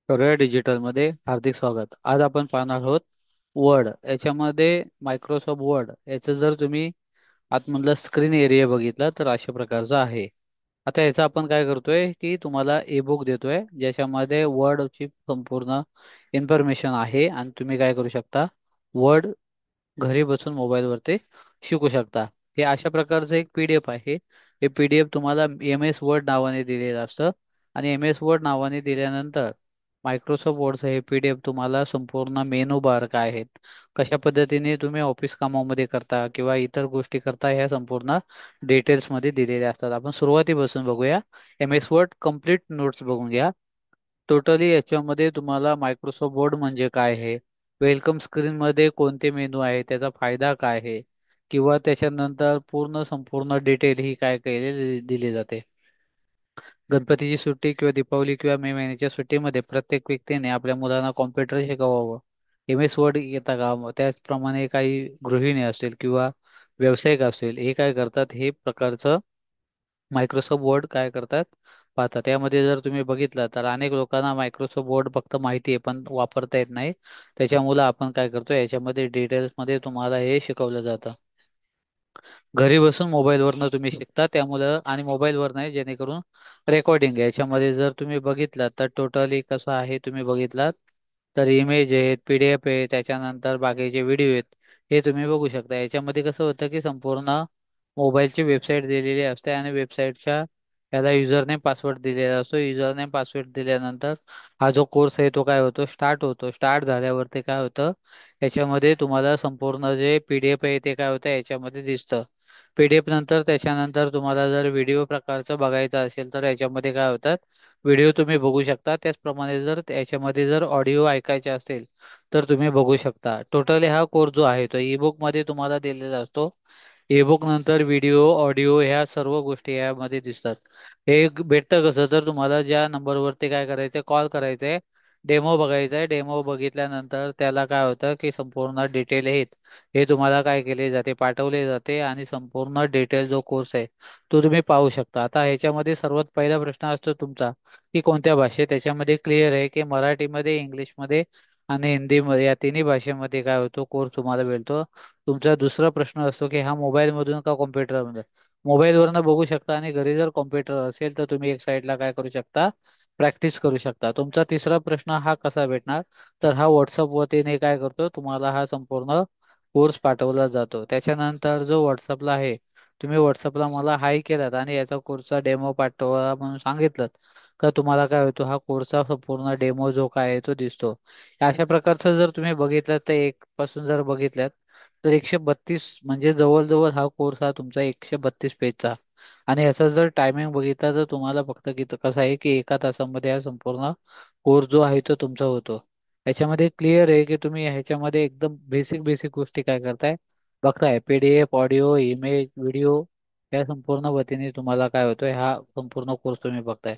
Career डिजिटलमध्ये हार्दिक स्वागत. आज आपण पाहणार आहोत वर्ड. याच्यामध्ये मायक्रोसॉफ्ट वर्ड याचं जर तुम्ही आतमधला स्क्रीन एरिया बघितला तर अशा प्रकारचा आहे. आता याचा आपण काय करतोय की तुम्हाला ई बुक देतोय ज्याच्यामध्ये वर्डची संपूर्ण इन्फॉर्मेशन आहे आणि तुम्ही काय करू शकता वर्ड घरी बसून मोबाईलवरती शिकू शकता. हे अशा प्रकारचं एक पीडीएफ आहे. हे पीडीएफ तुम्हाला एम एस वर्ड नावाने दिलेलं असतं आणि एम एस वर्ड नावाने दिल्यानंतर मायक्रोसॉफ्ट वर्डचं हे पीडीएफ तुम्हाला संपूर्ण मेनू बार काय आहेत, कशा पद्धतीने तुम्ही ऑफिस कामामध्ये करता किंवा इतर गोष्टी करता, ह्या संपूर्ण डिटेल्समध्ये दिलेल्या असतात. आपण सुरुवातीपासून बघूया. M S Word complete notes बघून घ्या. टोटली याच्यामध्ये तुम्हाला मायक्रोसॉफ्ट वर्ड म्हणजे काय आहे, वेलकम स्क्रीन मध्ये कोणते मेनू आहे, त्याचा फायदा काय आहे, किंवा त्याच्यानंतर पूर्ण संपूर्ण डिटेल ही काय केलेली दिली जाते. गणपतीची सुट्टी किंवा दीपावली किंवा मे महिन्याच्या सुट्टीमध्ये प्रत्येक व्यक्तीने आपल्या मुलांना कॉम्प्युटर शिकवावं. एम एस वर्ड येता का, त्याचप्रमाणे काही गृहिणी असेल किंवा व्यावसायिक असेल, हे काय करतात, हे प्रकारचं मायक्रोसॉफ्ट वर्ड काय करतात पाहतात. त्यामध्ये जर तुम्ही बघितलं तर अनेक लोकांना मायक्रोसॉफ्ट वर्ड फक्त माहिती आहे पण वापरता येत नाही. त्याच्यामुळे आपण काय करतो, याच्यामध्ये डिटेल्स मध्ये तुम्हाला हे शिकवलं जातं. घरी बसून मोबाईलवरनं तुम्ही शिकता त्यामुळं, आणि मोबाईलवर नाही, जेणेकरून रेकॉर्डिंग आहे. याच्यामध्ये जर तुम्ही बघितलात तर टोटली कसं आहे, तुम्ही बघितलात तर इमेज आहेत, पीडीएफ आहे, त्याच्यानंतर बाकीचे व्हिडिओ आहेत, हे तुम्ही बघू शकता. याच्यामध्ये कसं होतं की संपूर्ण मोबाईलची वेबसाईट दिलेली असते आणि वेबसाईटच्या त्याला युजर नेम पासवर्ड दिलेला असतो. युजर नेम पासवर्ड दिल्यानंतर हा जो कोर्स आहे तो काय होतो, स्टार्ट होतो. स्टार्ट झाल्यावरती काय होतं, याच्यामध्ये तुम्हाला संपूर्ण जे पीडीएफ आहे ते काय होतं याच्यामध्ये दिसतं. पीडीएफ नंतर त्याच्यानंतर तुम्हाला जर व्हिडिओ प्रकारचं बघायचं असेल तर याच्यामध्ये काय होतात, व्हिडिओ तुम्ही बघू शकता. त्याचप्रमाणे जर याच्यामध्ये जर ऑडिओ ऐकायचे असेल तर तुम्ही बघू शकता. टोटली हा कोर्स जो आहे तो ई बुक मध्ये तुम्हाला दिलेला असतो. ईबुक नंतर व्हिडिओ, ऑडिओ ह्या सर्व गोष्टी यामध्ये दिसतात. हे भेटतं कसं, तर तुम्हाला ज्या नंबरवरती काय करायचं, कॉल करायचा, डेमो बघायचा आहे. डेमो बघितल्यानंतर त्याला काय होतं की संपूर्ण डिटेल आहेत हे तुम्हाला काय केले जाते, पाठवले जाते आणि संपूर्ण डिटेल जो कोर्स आहे तो तुम्ही पाहू शकता. आता ह्याच्यामध्ये सर्वात पहिला प्रश्न असतो तुमचा की कोणत्या भाषेत. त्याच्यामध्ये क्लिअर आहे की मराठीमध्ये, इंग्लिशमध्ये आणि हिंदीमध्ये, या तिन्ही भाषेमध्ये काय होतो कोर्स तुम्हाला भेटतो. तुमचा दुसरा प्रश्न असतो की हा मोबाईल मधून का कॉम्प्युटरमध्ये. मोबाईलवरनं बघू शकता आणि घरी जर कॉम्प्युटर असेल तर तुम्ही एक साईडला काय करू शकता, प्रॅक्टिस करू शकता. तुमचा तिसरा प्रश्न हा कसा भेटणार, तर हा व्हॉट्सअप वतीने काय करतो, तुम्हाला हा संपूर्ण कोर्स पाठवला जातो. त्याच्यानंतर जो व्हॉट्सअपला आहे, तुम्ही व्हॉट्सअपला मला हाय केलात आणि याचा कोर्सचा डेमो पाठवा म्हणून सांगितलं का तुम्हाला काय होतो, हा कोर्सचा संपूर्ण डेमो जो काय आहे तो दिसतो. अशा प्रकारचं जर तुम्ही बघितलं तर एक पासून जर बघितलं तर 132, म्हणजे जवळजवळ हा कोर्स हा तुमचा 132 पेजचा. आणि ह्याचा जर टायमिंग बघितला तर तुम्हाला फक्त किती कसं आहे की एका तासामध्ये हा संपूर्ण कोर्स जो आहे तो तुमचा होतो. याच्यामध्ये क्लिअर आहे की तुम्ही ह्याच्यामध्ये एकदम बेसिक बेसिक गोष्टी काय करताय, बघताय. पीडीएफ, ऑडिओ, इमेज, व्हिडिओ या संपूर्ण वतीने तुम्हाला काय होतोय, हा संपूर्ण कोर्स तुम्ही बघताय.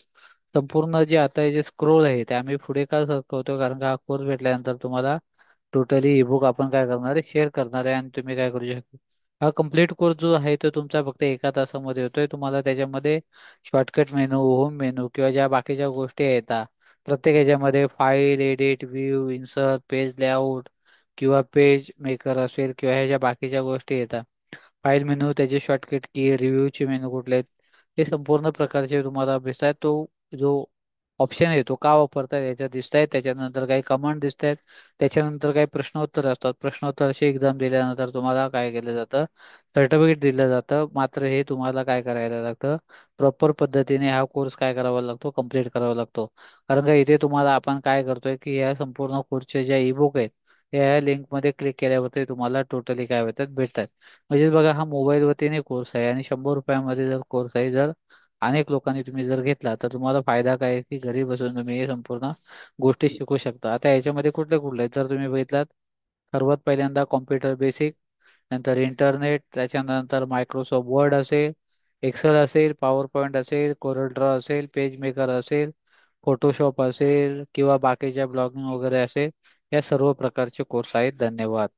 संपूर्ण जे आता हे जे स्क्रोल आहे ते आम्ही पुढे का सरकवतो, कारण का हा कोर्स भेटल्यानंतर तुम्हाला टोटली ईबुक आपण काय करणार आहे, शेअर करणार आहे आणि तुम्ही काय करू शकता. हा कम्प्लीट कोर्स जो आहे तो तुमचा फक्त एका तासामध्ये होतोय. तुम्हाला त्याच्यामध्ये शॉर्टकट मेनू, होम मेनू किंवा ज्या बाकीच्या गोष्टी येतात, प्रत्येक ह्याच्यामध्ये file, edit, view, insert, page layout किंवा पेज मेकर असेल किंवा ह्या ज्या बाकीच्या गोष्टी येतात, फाईल मेनू, त्याचे शॉर्टकट की, रिव्ह्यूचे मेनू कुठले आहेत, हे संपूर्ण प्रकारचे तुम्हाला दिसतात. तो जो ऑप्शन आहे तो का वापरतात याच्यात दिसत आहेत. त्याच्यानंतर काही कमांड दिसत आहेत. त्याच्यानंतर काही प्रश्नोत्तर असतात. प्रश्नोत्तरची एक्झाम दिल्यानंतर तुम्हाला काय केलं जातं, सर्टिफिकेट दिलं जातं. मात्र हे तुम्हाला काय करायला लागतं, प्रॉपर पद्धतीने हा कोर्स काय करावा लागतो, कम्प्लीट करावा लागतो. कारण का इथे तुम्हाला आपण काय करतोय की या संपूर्ण कोर्सचे ज्या ईबुक आहेत या लिंक मध्ये क्लिक केल्यावरती तुम्हाला टोटली काय होतात, भेटतात. म्हणजे बघा, हा मोबाईल वरतीने कोर्स आहे आणि 100 रुपयामध्ये जर कोर्स आहे, जर अनेक लोकांनी तुम्ही जर घेतला तर तुम्हाला फायदा काय आहे की घरी बसून तुम्ही हे संपूर्ण गोष्टी शिकू शकता. आता याच्यामध्ये कुठले कुठले आहेत जर तुम्ही बघितलात, सर्वात पहिल्यांदा कॉम्प्युटर बेसिक, नंतर इंटरनेट, त्याच्यानंतर मायक्रोसॉफ्ट वर्ड असेल, एक्सेल असेल, पॉवर पॉईंट असेल, कोरल ड्रॉ असेल, पेज मेकर असेल, फोटोशॉप असेल किंवा बाकीच्या ब्लॉगिंग वगैरे असेल, या सर्व प्रकारचे कोर्स आहेत. धन्यवाद.